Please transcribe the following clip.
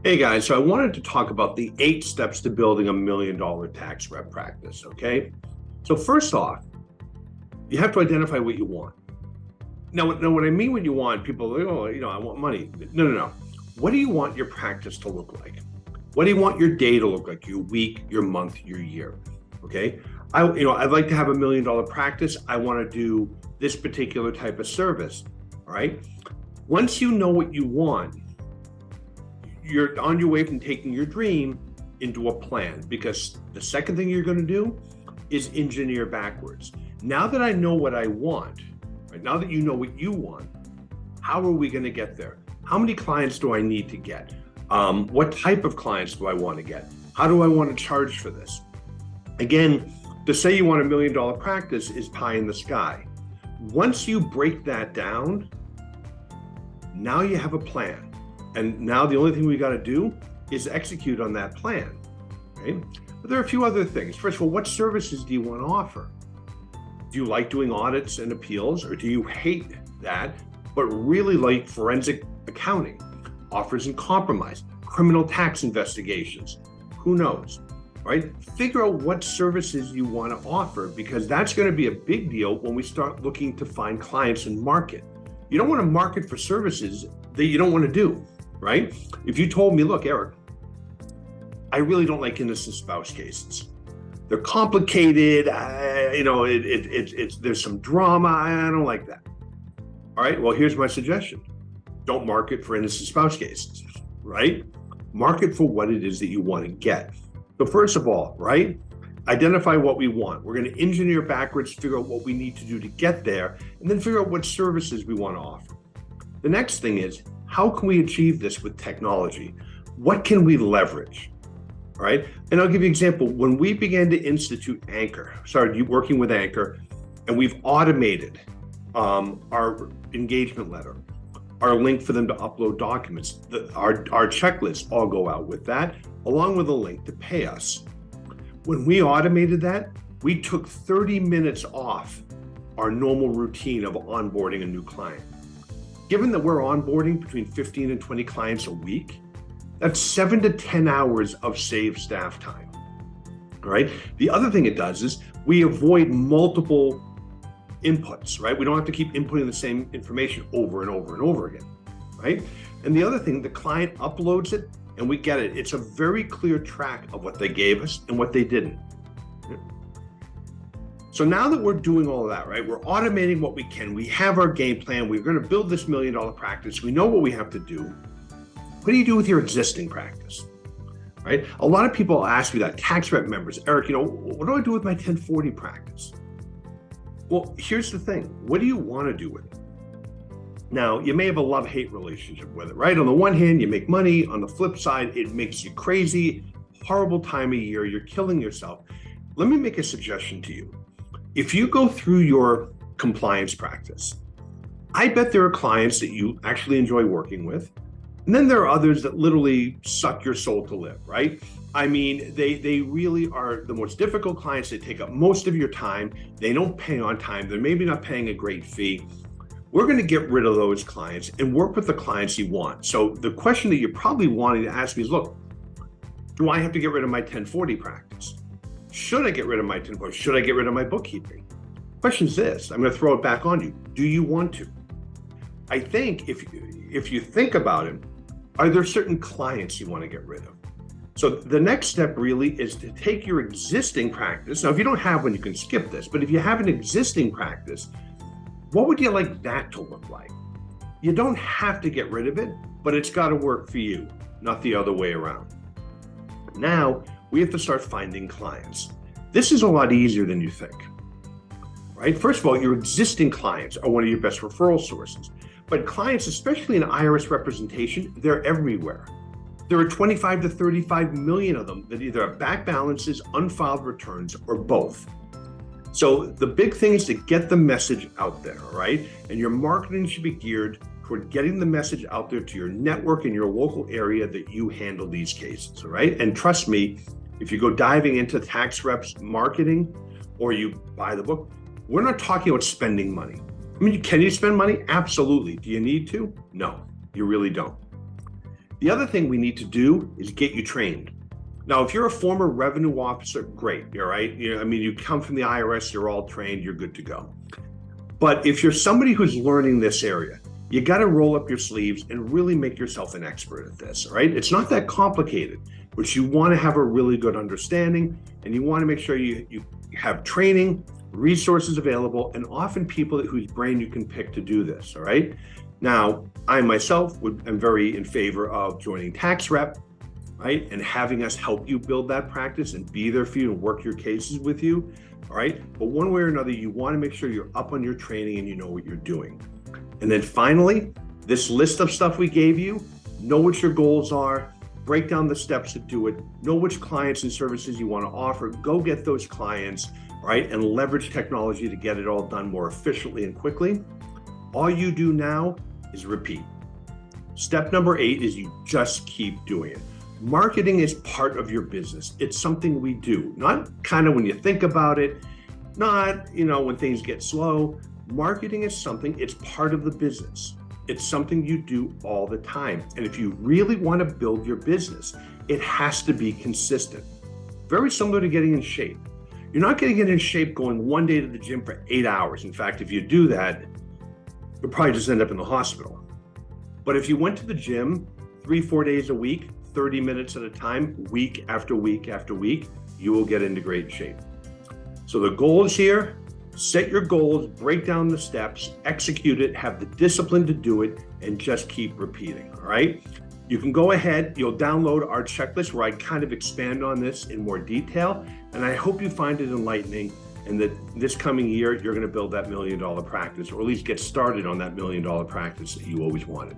Hey guys, so I wanted to talk about the 8 steps to building $1 million tax rep practice. Okay. So, first off, you have to identify what you want. Now, what I mean when you want, people are like, oh, I want money. No, no, no. What do you want your practice to look like? What do you want your day to look like? Your week, your month, your year. Okay. I'd like to have $1 million practice. I want to do this particular type of service. All right. Once you know what you want, you're on your way from taking your dream into a plan, because the second thing you're going to do is engineer backwards. Now that I know what I want, right, now that you know what you want, how are we going to get there? How many clients do I need to get? What type of clients do I want to get? How do I want to charge for this? Again, to say you want $1 million practice is pie in the sky. Once you break that down, now you have a plan. And now the only thing we got to do is execute on that plan, right? But there are a few other things. First of all, what services do you want to offer? Do you like doing audits and appeals, or do you hate that, but really like forensic accounting, offers and compromise, criminal tax investigations? Who knows, right? Figure out what services you want to offer, because that's going to be a big deal when we start looking to find clients and market. You don't want to market for services that you don't want to do. Right? If you told me, look, Eric, I really don't like innocent spouse cases. They're complicated. There's some drama. I don't like that. All right. Well, here's my suggestion. Don't market for innocent spouse cases, right? Market for what it is that you want to get. So first of all, right? Identify what we want. We're going to engineer backwards, figure out what we need to do to get there, and then figure out what services we want to offer. The next thing is, how can we achieve this with technology? What can we leverage? All right. And I'll give you an example. When we began to institute Anchor, started working with Anchor, and we've automated our engagement letter, our link for them to upload documents, our checklists all go out with that, along with a link to pay us. When we automated that, we took 30 minutes off our normal routine of onboarding a new client. Given that we're onboarding between 15 and 20 clients a week, that's 7 to 10 hours of saved staff time. All right. The other thing it does is we avoid multiple inputs, right? We don't have to keep inputting the same information over and over and over again, right? And the other thing, the client uploads it and we get it. It's a very clear track of what they gave us and what they didn't. So now that we're doing all of that, right, we're automating what we can. We have our game plan. We're going to build this $1 million practice. We know what we have to do. What do you do with your existing practice, right? A lot of people ask me that, tax rep members, Eric, what do I do with my 1040 practice? Well, here's the thing. What do you want to do with it? Now, you may have a love-hate relationship with it, right? On the one hand, you make money. On the flip side, it makes you crazy. Horrible time of year. You're killing yourself. Let me make a suggestion to you. If you go through your compliance practice, I bet there are clients that you actually enjoy working with. And then there are others that literally suck your soul to live, right? I mean, they really are the most difficult clients. They take up most of your time. They don't pay on time. They're maybe not paying a great fee. We're going to get rid of those clients and work with the clients you want. So the question that you're probably wanting to ask me is, look, do I have to get rid of my 1040 practice? Should I get rid of my 1040? Should I get rid of my bookkeeping? Question is this, I'm going to throw it back on you. Do you want to? I think if you think about it, are there certain clients you want to get rid of? So the next step really is to take your existing practice. Now, if you don't have one, you can skip this, but if you have an existing practice, what would you like that to look like? You don't have to get rid of it, but it's got to work for you, not the other way around. Now, we have to start finding clients. This is a lot easier than you think, right? First of all, your existing clients are one of your best referral sources, but clients, especially in IRS representation, they're everywhere. There are 25 to 35 million of them that either have back balances, unfiled returns, or both. So the big thing is to get the message out there, right? And your marketing should be geared toward getting the message out there to your network in your local area that you handle these cases, all right? And trust me, if you go diving into tax reps marketing or you buy the book, we're not talking about spending money. I mean, can you spend money? Absolutely. Do you need to? No, you really don't. The other thing we need to do is get you trained. Now, if you're a former revenue officer, great, you're right. You come from the IRS, you're all trained, you're good to go. But if you're somebody who's learning this area, you got to roll up your sleeves and really make yourself an expert at this, all right? It's not that complicated, but you want to have a really good understanding, and you want to make sure you have training, resources available, and often people whose brain you can pick to do this, all right? Now, I myself am very in favor of joining TaxRep, right? And having us help you build that practice and be there for you and work your cases with you, all right? But one way or another, you want to make sure you're up on your training and you know what you're doing. And then finally, this list of stuff we gave you, know what your goals are, break down the steps to do it, know which clients and services you want to offer, go get those clients, right? And leverage technology to get it all done more efficiently and quickly. All you do now is repeat. Step number 8 is you just keep doing it. Marketing is part of your business. It's something we do, not kind of when you think about it, not, when things get slow. Marketing is something, it's part of the business. It's something you do all the time. And if you really want to build your business, it has to be consistent. Very similar to getting in shape. You're not going to get in shape going one day to the gym for 8 hours. In fact, if you do that, you'll probably just end up in the hospital. But if you went to the gym 3-4 days a week, 30 minutes at a time, week after week after week, you will get into great shape. So the goal is here. Set your goals, break down the steps, execute it, have the discipline to do it, and just keep repeating, all right? You can go ahead, you'll download our checklist where I kind of expand on this in more detail, and I hope you find it enlightening and that this coming year, you're gonna build that $1 million practice, or at least get started on that $1 million practice that you always wanted.